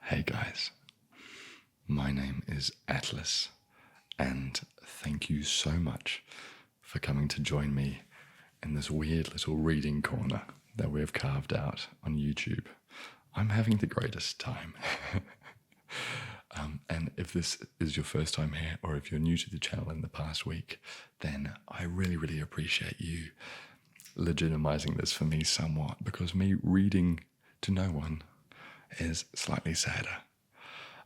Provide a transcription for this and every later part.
Hey guys, my name is Atlas, and thank you so much for coming to join me in this weird little reading corner that we have carved out on YouTube. I'm having the greatest time. And if this is your first time here, or if you're new to the channel in the past week, then I really appreciate you legitimizing this for me somewhat, because me reading to no one is slightly sadder.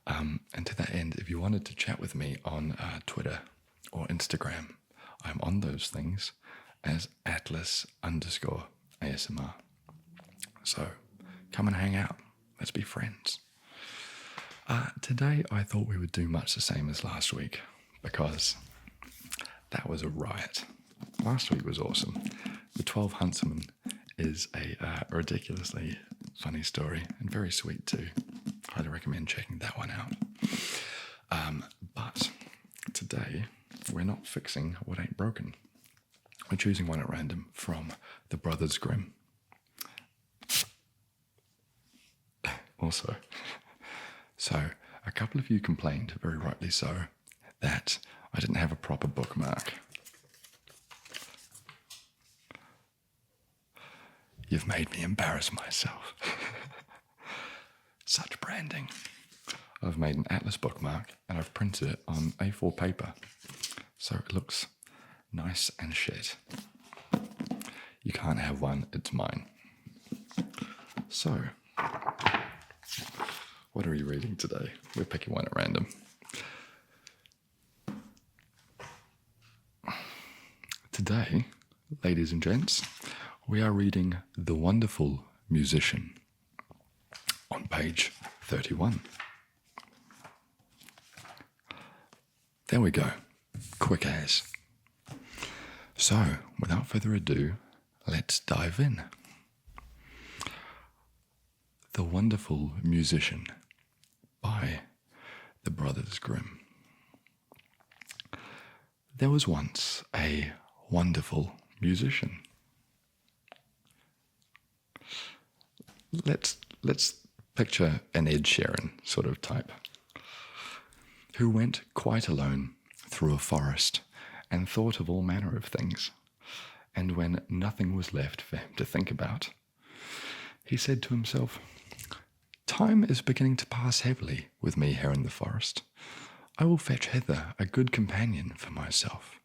And to that end, if you wanted to chat with me on Twitter or Instagram, I'm on those things as Atlas_ASMR. So come and hang out. Let's be friends. Today I thought we would do much the same as last week, because that was a riot. Last week was awesome. The 12 Huntsmen is a ridiculously funny story and very sweet too. Highly recommend checking that one out. But today we're not fixing what ain't broken. We're choosing one at random from the Brothers Grimm. Also, so a couple of you complained, very rightly so, that I didn't have a proper bookmark. You've made me embarrass myself. Such branding. I've made an Atlas bookmark and I've printed it on A4 paper, so it looks nice and shit. You can't have one, it's mine. So, what are we reading today? We're picking one at random. Today, ladies and gents, we are reading The Wonderful Musician on page 31. There we go. Quick as. So, without further ado, let's dive in. The Wonderful Musician by the Brothers Grimm. There was once a wonderful musician. Let's picture an Ed Sheeran sort of type, who went quite alone through a forest and thought of all manner of things. And when nothing was left for him to think about, he said to himself, "Time is beginning to pass heavily with me here in the forest. I will fetch hither a good companion for myself."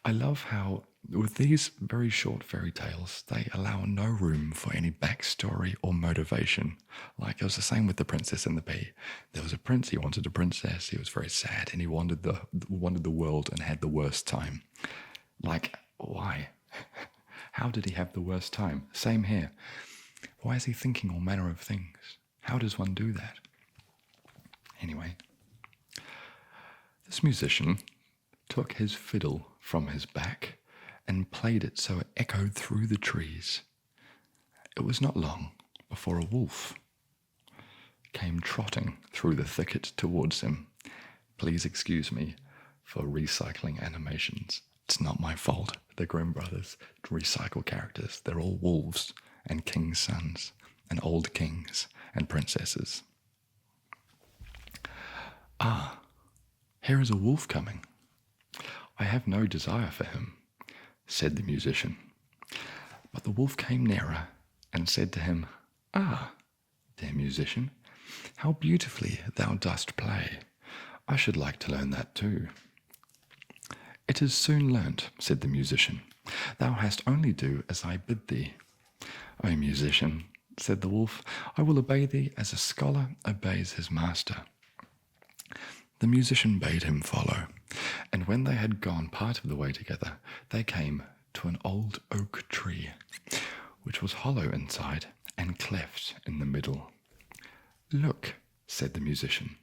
I love how, with these very short fairy tales, they allow no room for any backstory or motivation. Like, it was the same with The Princess and the Pea. There was a prince, he wanted a princess, he was very sad, and he wanted the world and had the worst time. Like, why? How did he have the worst time? Same here. Why is he thinking all manner of things? How does one do that? Anyway, this musician took his fiddle from his back and played it so it echoed through the trees. It was not long before a wolf came trotting through the thicket towards him. Please excuse me for recycling animations. It's not my fault. The Grimm brothers recycle characters. They're all wolves and king's sons and old kings and princesses. "Ah, here is a wolf coming. I have no desire for him," said the musician. But the wolf came nearer and said to him, "Ah, dear musician, how beautifully thou dost play. I should like to learn that too." "It is soon learnt," said the musician. "Thou hast only do as I bid thee." "O musician," said the wolf, "I will obey thee as a scholar obeys his master." The musician bade him follow, and when they had gone part of the way together, they came to an old oak tree, which was hollow inside and cleft in the middle. "Look," said the musician,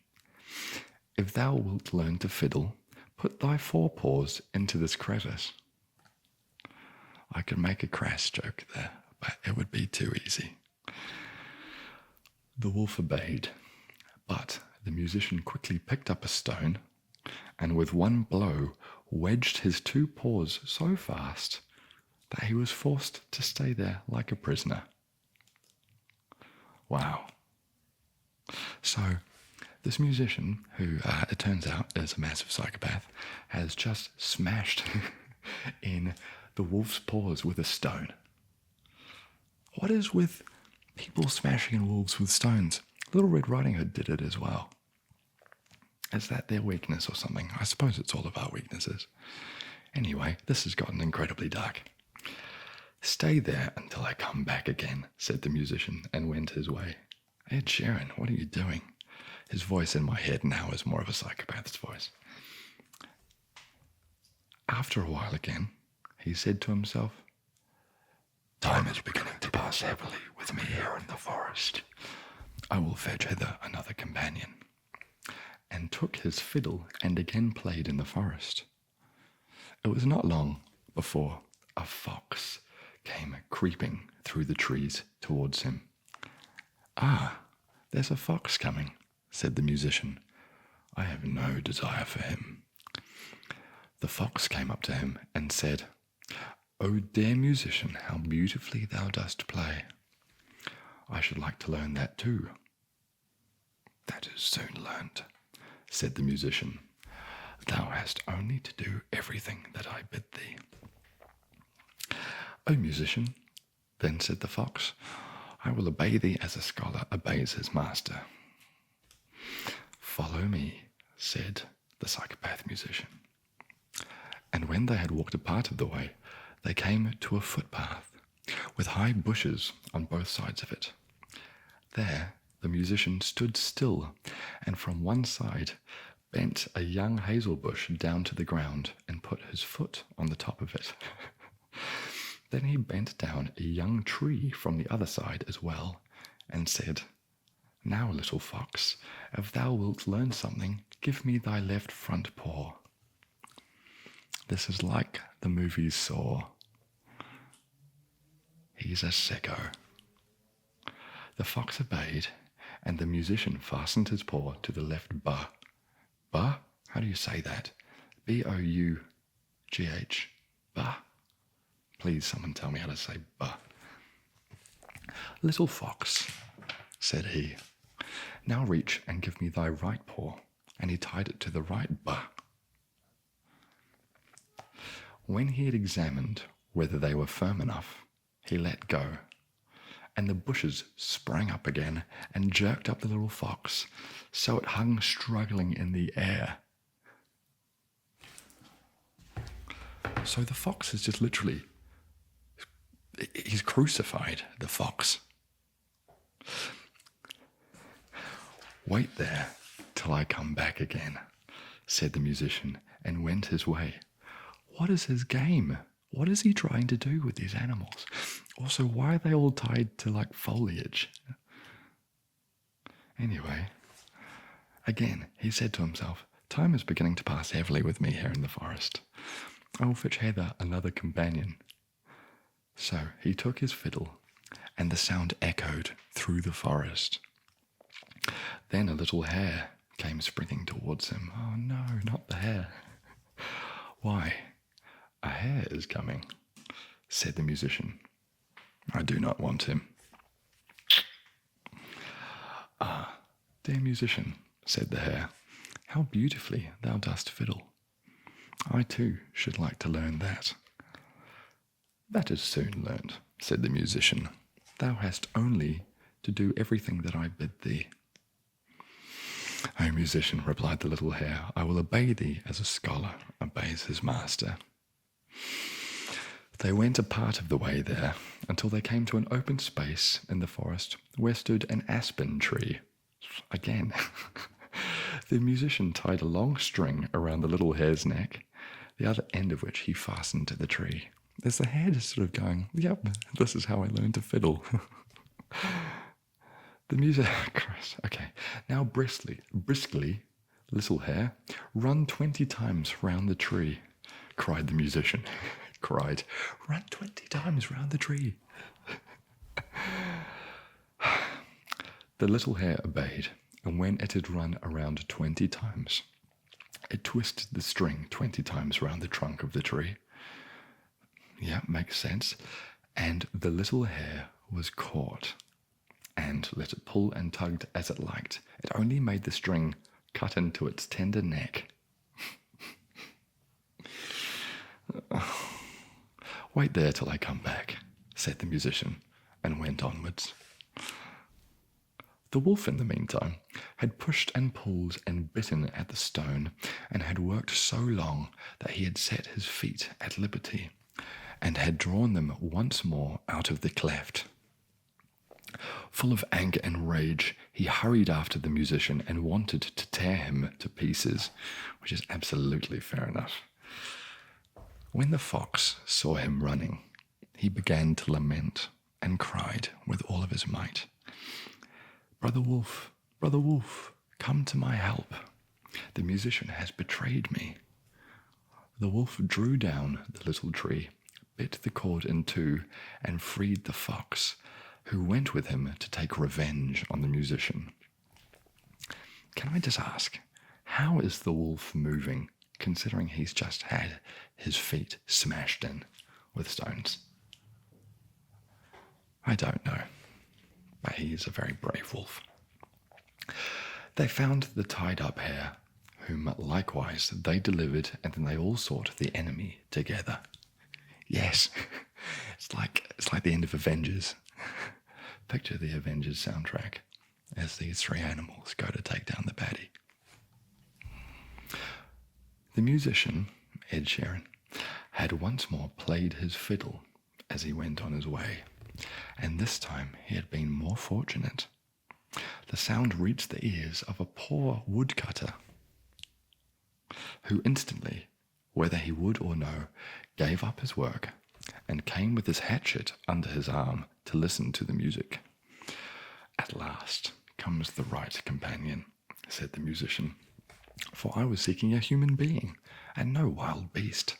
"if thou wilt learn to fiddle, put thy forepaws into this crevice." I could make a crass joke there, but it would be too easy. The wolf obeyed, but the musician quickly picked up a stone and with one blow wedged his two paws so fast that he was forced to stay there like a prisoner. Wow. So this musician, who it turns out is a massive psychopath, has just smashed in the wolf's paws with a stone. What is with people smashing in wolves with stones? Little Red Riding Hood did it as well. Is that their weakness or something? I suppose it's all of our weaknesses. Anyway, this has gotten incredibly dark. "Stay there until I come back again," said the musician, and went his way. "Ed Sheeran, what are you doing?" His voice in my head now is more of a psychopath's voice. After a while again, he said to himself, "Time is beginning to pass heavily with me here in the forest. I will fetch hither another companion," and took his fiddle and again played in the forest. It was not long before a fox came creeping through the trees towards him. "Ah, there's a fox coming," said the musician. "I have no desire for him." The fox came up to him and said, "O dear musician, how beautifully thou dost play. I should like to learn that too." "That is soon learnt," said the musician. "Thou hast only to do everything that I bid thee." "O musician," then said the fox, "I will obey thee as a scholar obeys his master." "Follow me," said the psychopath musician. And when they had walked a part of the way, they came to a footpath with high bushes on both sides of it. There the musician stood still, and from one side bent a young hazel bush down to the ground and put his foot on the top of it. Then he bent down a young tree from the other side as well, and said, "Now, little fox, if thou wilt learn something, give me thy left front paw." This is like the movie Saw. He's a sicko. The fox obeyed, and the musician fastened his paw to the left buh. Buh? How do you say that? B-O-U-G-H. Buh? Please, someone tell me how to say buh. "Little fox," said he, "now reach and give me thy right paw." And he tied it to the right buh. When he had examined whether they were firm enough, he let go, and the bushes sprang up again and jerked up the little fox, so it hung struggling in the air. So the fox is just literally, he's crucified, the fox. "Wait there till I come back again," said the musician, and went his way. What is his game? What is he trying to do with these animals? Also, why are they all tied to like foliage? Anyway, again, he said to himself, "Time is beginning to pass heavily with me here in the forest. I will fetch hither another companion." So he took his fiddle, and the sound echoed through the forest. Then a little hare came sprinting towards him. "Oh no, not the hare." "Why, a hare is coming," said the musician. "I do not want him." "Ah, dear musician," said the hare, "how beautifully thou dost fiddle. I too should like to learn that." "That is soon learnt," said the musician. "Thou hast only to do everything that I bid thee." "O musician," replied the little hare, "I will obey thee as a scholar obeys his master." They went a part of the way there until they came to an open space in the forest where stood an aspen tree. Again, the musician tied a long string around the little hare's neck, the other end of which he fastened to the tree. There's the hare just sort of going, "Yep, this is how I learned to fiddle." The music, okay, now briskly, little hare, run 20 times round the tree, cried the musician. Cried, "Run 20 times round the tree." The little hare obeyed, and when it had run around 20 times, it twisted the string 20 times round the trunk of the tree. Yeah, makes sense. And the little hare was caught and let it pull and tugged as it liked. It only made the string cut into its tender neck. "Wait there till I come back," said the musician, and went onwards. The wolf, in the meantime, had pushed and pulled and bitten at the stone, and had worked so long that he had set his feet at liberty, and had drawn them once more out of the cleft. Full of anger and rage, he hurried after the musician and wanted to tear him to pieces, which is absolutely fair enough. When the fox saw him running, he began to lament and cried with all of his might, Brother Wolf, come to my help. The musician has betrayed me." The wolf drew down the little tree, bit the cord in two, and freed the fox, who went with him to take revenge on the musician. Can I just ask, how is the wolf moving, considering he's just had his feet smashed in with stones? I don't know, but he is a very brave wolf. They found the tied-up hare, whom likewise they delivered, and then they all sought the enemy together. Yes, it's like the end of Avengers. Picture the Avengers soundtrack as these three animals go to take down the baddie. The musician, Ed Sheeran, had once more played his fiddle as he went on his way, and this time he had been more fortunate. The sound reached the ears of a poor woodcutter, who instantly, whether he would or no, gave up his work and came with his hatchet under his arm to listen to the music. "At last comes the right companion," said the musician, "for I was seeking a human being and no wild beast."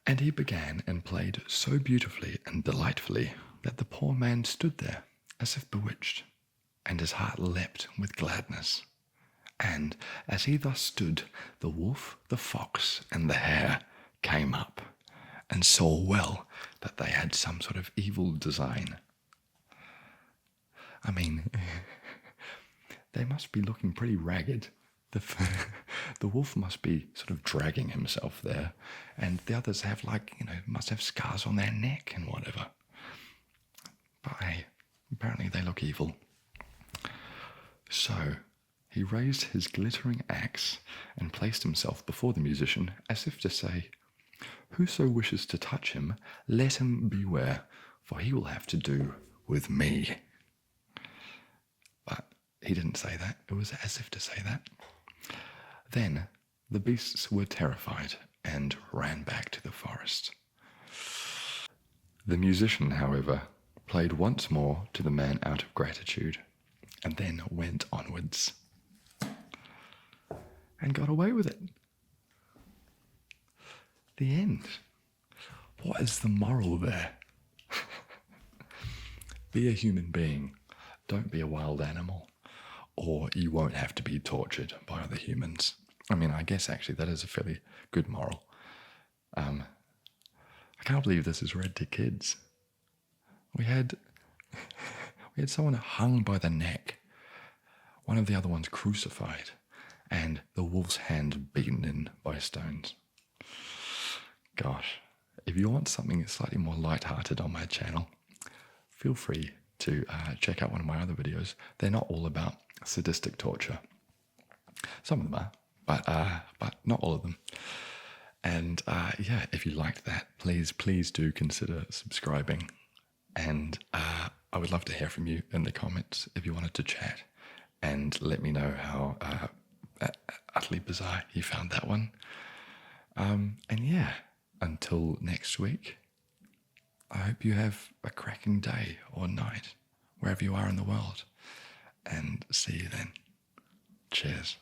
And he began and played so beautifully and delightfully that the poor man stood there as if bewitched, and his heart leapt with gladness. And as he thus stood, the wolf, the fox, and the hare came up, and saw well that they had some sort of evil design. I mean, they must be looking pretty ragged. The wolf must be sort of dragging himself there, and the others have must have scars on their neck and whatever. But hey, apparently they look evil. So he raised his glittering axe and placed himself before the musician as if to say, "Whoso wishes to touch him, let him beware, for he will have to do with me." But he didn't say that. It was as if to say that. Then the beasts were terrified and ran back to the forest. The musician, however, played once more to the man out of gratitude, and then went onwards. And got away with it. The end. What is the moral there? Be a human being. Don't be a wild animal. Or you won't have to be tortured by other humans. I mean, I guess actually that is a fairly good moral. I can't believe this is read to kids. We had someone hung by the neck, one of the other ones crucified, and the wolf's hand beaten in by stones. Gosh, if you want something slightly more lighthearted on my channel, feel free to check out one of my other videos. They're not all about sadistic torture. Some of them are, but not all of them. And yeah, if you liked that, please do consider subscribing. And I would love to hear from you in the comments if you wanted to chat, and let me know how utterly bizarre you found that one. And yeah, until next week, I hope you have a cracking day or night, wherever you are in the world. And see you then. Cheers.